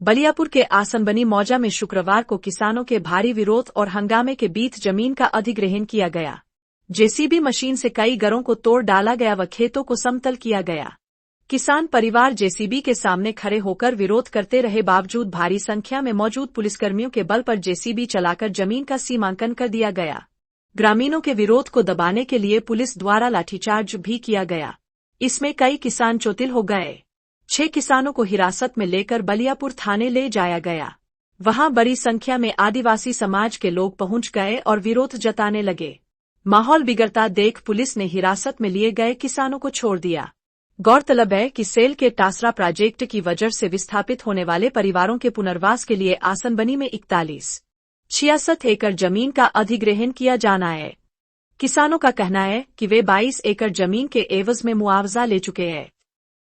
बलियापुर के आसनबनी मौजा में शुक्रवार को किसानों के भारी विरोध और हंगामे के बीच जमीन का अधिग्रहण किया गया। जेसीबी मशीन से कई घरों को तोड़ डाला गया व खेतों को समतल किया गया। किसान परिवार जेसीबी के सामने खड़े होकर विरोध करते रहे, बावजूद भारी संख्या में मौजूद पुलिसकर्मियों के बल पर जेसीबी चलाकर जमीन का सीमांकन कर दिया गया। ग्रामीणों के विरोध को दबाने के लिए पुलिस द्वारा लाठीचार्ज भी किया गया। इसमें कई किसान चोटिल हो गए। 6 किसानों को हिरासत में लेकर बलियापुर थाने ले जाया गया। वहां बड़ी संख्या में आदिवासी समाज के लोग पहुंच गए और विरोध जताने लगे। माहौल बिगड़ता देख पुलिस ने हिरासत में लिए गए किसानों को छोड़ दिया। गौरतलब है कि सेल के टासरा प्रोजेक्ट की वजह से विस्थापित होने वाले परिवारों के पुनर्वास के लिए आसनबनी में 4166 एकड़ जमीन का अधिग्रहण किया जाना है। किसानों का कहना है कि वे 22 एकड़ जमीन के एवज में मुआवजा ले चुके हैं।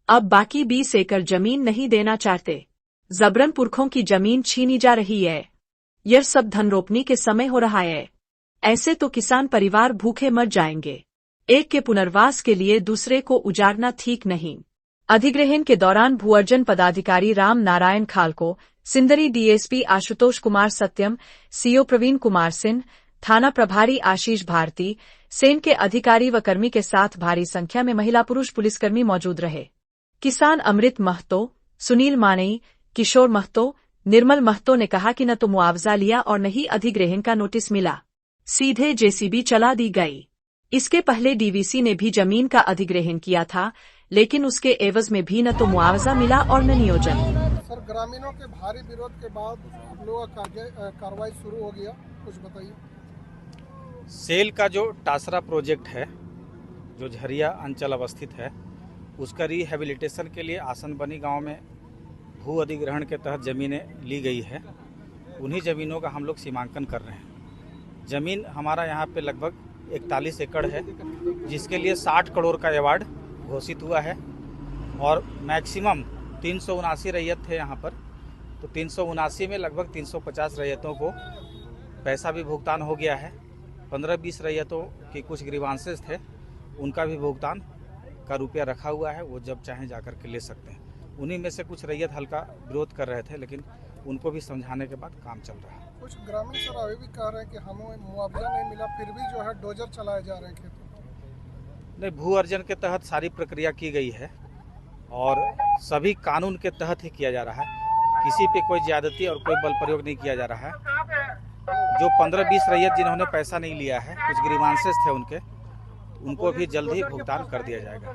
अब बाकी 20 एकड़ जमीन नहीं देना चाहते। जबरन पुरखों की जमीन छीनी जा रही है। यह सब धन रोपनी के समय हो रहा है। ऐसे तो किसान परिवार भूखे मर जाएंगे। एक के पुनर्वास के लिए दूसरे को उजाड़ना ठीक नहीं। अधिग्रहण के दौरान भू अर्जन पदाधिकारी राम नारायण खालको, सिंदरी डीएसपी आशुतोष कुमार सत्यम, सीओ प्रवीण कुमार सिंह, थाना प्रभारी आशीष भारती, सेन के अधिकारी व कर्मी के साथ भारी संख्या में महिला पुरुष पुलिसकर्मी मौजूद रहे। किसान अमृत महतो, सुनील मानेई, किशोर महतो, निर्मल महतो ने कहा कि न तो मुआवजा लिया और न ही अधिग्रहण का नोटिस मिला, सीधे जेसीबी चला दी गई। इसके पहले डीवीसी ने भी जमीन का अधिग्रहण किया था, लेकिन उसके एवज में भी न तो मुआवजा मिला और न नियोजन। सर, ग्रामीणों के भारी विरोध के बाद आप लोगों का कार्रवाई शुरू हो गया, कुछ बताइए। सेल का जो टासरा प्रोजेक्ट है, जो झरिया अंचल अवस्थित है, उसका रिहेबिलिटेशन के लिए आसनबनी गांव में भू अधिग्रहण के तहत ज़मीनें ली गई है। उन्हीं ज़मीनों का हम लोग सीमांकन कर रहे हैं। ज़मीन हमारा यहाँ पे लगभग 41 एकड़ है, जिसके लिए 60 करोड़ का अवार्ड घोषित हुआ है और मैक्सिमम 379 रैयत थे यहाँ पर। तो 379 में लगभग 350 रैयतों को पैसा भी भुगतान हो गया है। 15-20 रैयतों की कुछ ग्रीवांसेस थे, उनका भी भुगतान का रुपया रखा हुआ है, वो जब चाहें जाकर के ले सकते हैं। उन्हीं में से कुछ रैयत हल्का विरोध कर रहे थे, लेकिन उनको भी समझाने के बाद काम चल रहा है। कुछ ग्रामीण सर अभी भी कह रहे हैं कि हमें मुआवजा नहीं मिला, फिर भी जो है डोजर चलाए जा रहे हैं खेतों। नहीं, भू अर्जन के तहत सारी प्रक्रिया की गई है और सभी कानून के तहत ही किया जा रहा है। किसी पे कोई ज्यादती और कोई बल प्रयोग नहीं किया जा रहा है। जो 15-20 रैयत जिन्होंने पैसा नहीं लिया है, कुछ ग्रीवांसेस थे उनको भी जल्द ही भुगतान कर दिया जाएगा।